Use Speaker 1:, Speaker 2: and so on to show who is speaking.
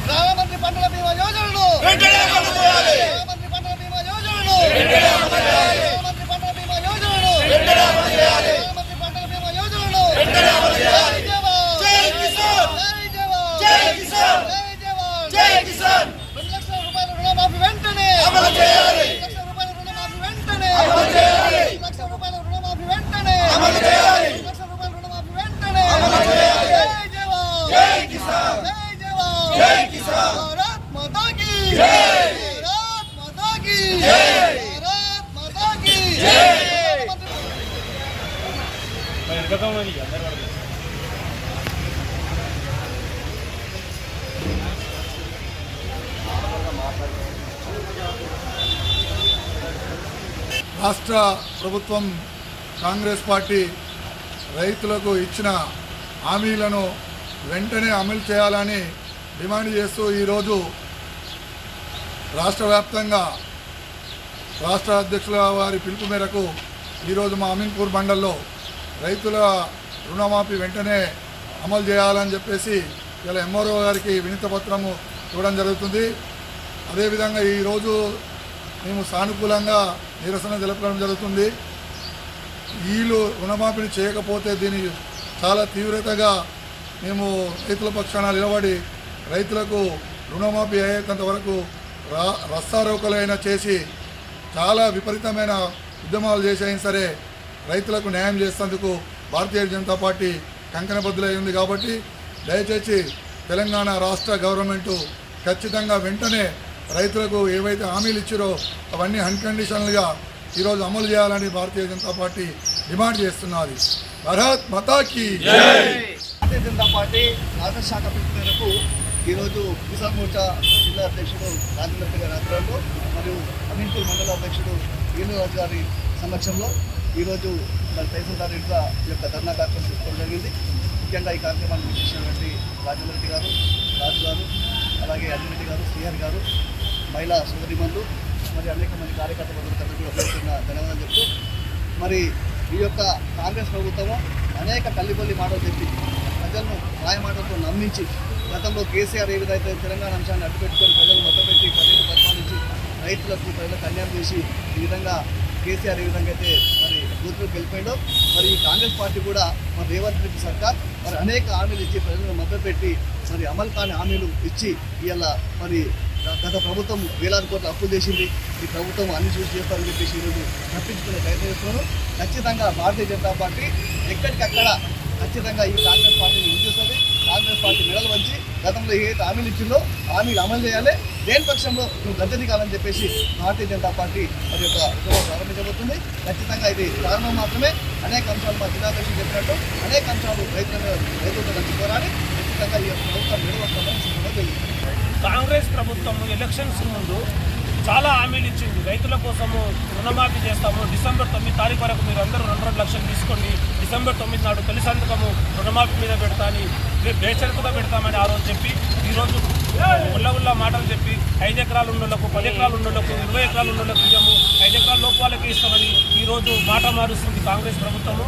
Speaker 1: ప్రధానమంత్రి పంటల బీమా యోజనను ప్రధానమంత్రి పంటల బీమా యోజనను ప్రధానమంత్రి పంటల బీమా యోజనను ప్రధానమంత్రి పంటల బీమా యోజనను జై జవాన్ జై కిసాన్ జై జవాన్ జై కిసాన్ 2 లక్షల రూపాయల రుణమాఫీ వెంటనే అమలు చేయాలి 2 లక్షల రూపాయల రుణమాఫీ వెంటనే అమలు చేయాలి 2 లక్షల రూపాయల రుణమాఫీ వెంటనే అమలు చేయాలి 2 లక్షల రూపాయల రుణమాఫీ వెంటనే అమలు చేయాలి జై జవాన్ జై కిసాన్ జై జవాన్ జై కిసాన్ భారత్ మాతా కీ జై భారత్ మాతా కీ జై భారత్ మాతా కీ జై
Speaker 2: రాష్ట్ర ప్రభుత్వం కాంగ్రెస్ పార్టీ రైతులకు ఇచ్చిన హామీలను వెంటనే అమలు చేయాలని డిమాండ్ చేస్తూ ఈరోజు రాష్ట్ర వ్యాప్తంగా రాష్ట్ర అధ్యక్షుల వారి పిలుపు మేరకు ఈరోజు మా అమీన్పూర్ మండల్లో రైతుల రుణమాఫీ వెంటనే అమలు చేయాలని చెప్పేసి ఇలా ఎంఆర్ఓ గారికి వినతి పత్రము ఇవ్వడం జరుగుతుంది. అదేవిధంగా ఈరోజు మేము సానుకూలంగా నిరసన తెలపడం జరుగుతుంది. వీళ్ళు రుణమాఫీని చేయకపోతే దీన్ని చాలా తీవ్రతగా మేము రైతుల పక్షాన నిలబడి రైతులకు రుణమాఫీ అయ్యేంత వరకు రస్తారోకలైనా చేసి చాలా విపరీతమైన ఉద్యమాలు చేసైనా సరే రైతులకు న్యాయం చేసేందుకు భారతీయ జనతా పార్టీ కంకణబద్దులై ఉంది. కాబట్టి దయచేసి తెలంగాణ రాష్ట్ర గవర్నమెంటు ఖచ్చితంగా వెంటనే రైతులకు ఏవైతే హామీలు ఇచ్చారో అవన్నీ అన్కండిషనల్గా ఈరోజు అమలు చేయాలని భారతీయ జనతా పార్టీ డిమాండ్ చేస్తున్నది. భారత్ మాతా కీ జై.
Speaker 1: భారతీయ జనతా పార్టీ రాష్ట్ర శాఖ పిలుపు మేరకు ఈరోజు కిసాన్ మోర్చా జిల్లా అధ్యక్షుడు రాజేంద్ర గారి ఆధ్వర్యంలో మరియు అమీన్పూర్ మండల అధ్యక్షుడు ఈనురాజు గారి సమక్షంలో ఈరోజు మరి తహసీల్దార్ ఇంట్లో ఈ యొక్క ధర్నా కార్యక్రమం తీసుకోవడం జరిగింది. ముఖ్యంగా ఈ కార్యక్రమాన్ని వీక్షించినటువంటి రాజేంద్ర రెడ్డి గారు, రాజు గారు, అలాగే అర్జున్ గారు, శ్రీహరి గారు, మహిళా సోదరిమణులు మరి అనేక మంది కార్యకర్తలు ధన్యవాదాలు చెప్తూ మరి ఈ యొక్క కాంగ్రెస్ ప్రభుత్వము అనేక కల్లిబొల్లి మాటలు చెప్పి ప్రజలను మాటలతో నమ్మించి గతంలో కేసీఆర్ ఏ విధంగా తెలంగాణ అంశాన్ని అడ్డుపెట్టుకొని ప్రజలు మొదలుపెట్టి 10 ఏళ్ళు పరిపాలించి రైతులకు ప్రజలకు అన్యాయం చేసి ఈ విధంగా కేసీఆర్ ఏ విధంగా అయితే మరి బూత్లోకి వెళ్ళిపోయిందో మరి ఈ కాంగ్రెస్ పార్టీ కూడా మరి రేవంత్ రెడ్డి సర్కార్ మరి అనేక హామీలు ఇచ్చి ప్రజలను మభ్యపెట్టి మరి అమలు కాని హామీలు ఇచ్చి ఇవాళ మరి గత ప్రభుత్వం వేలాది కోట్ల అప్పులు చేసింది. ఈ ప్రభుత్వం అన్ని చూసి చేస్తారని చెప్పేసి ఈరోజు తప్పించుకునే ప్రయత్నం చేస్తున్నారు. ఖచ్చితంగా భారతీయ జనతా పార్టీ ఎక్కడికక్కడ ఖచ్చితంగా ఈ కాంగ్రెస్ పార్టీని నిందిస్తుంది. కాంగ్రెస్ పార్టీ మెడలు వంచి గతంలో ఏదైతే హామీలు ఇచ్చిందో హామీలు అమలు చేయాలి, దేని పక్షంలో నువ్వు గద్దె దిగాలని చెప్పేసి భారతీయ జనతా పార్టీ మరి యొక్క ఉద్యమం ప్రారంభించబోతుంది. ఖచ్చితంగా ఇది ప్రారంభం మాత్రమే. అనేక అంశాలు మా జిల్లాధ్యక్షులు చెప్పినట్టు అనేక అంశాలు రైతులతో మంచి పోరాడి ఖచ్చితంగా ఈ యొక్క ప్రభుత్వం నిలవస్తామని
Speaker 3: కాంగ్రెస్ ప్రభుత్వం ఎలక్షన్స్ ముందు చాలా హామీలు ఇచ్చింది. రైతుల కోసము రుణమాఫీ చేస్తాము, డిసెంబర్ 9 తారీఖు వరకు మీరు అందరూ 2 లక్షలు తీసుకోండి, డిసెంబర్ 9 నాడు తొలి సంతకము రుణమాఫీ మీద పెడతా అని బేషరతుగా పెడతామని ఆ రోజు చెప్పి ఈరోజు ఉల్ల మాటలు చెప్పి 5 ఎకరాలు ఉన్నోళ్లకు 10 ఎకరాలు ఉన్నోళ్లకు 20 ఎకరాలు ఉన్నోళ్లకు ఇవ్వము, 5 ఎకరాల లోపు వాళ్ళకి ఇస్తామని ఈరోజు మాట మారుస్తుంది కాంగ్రెస్ ప్రభుత్వము.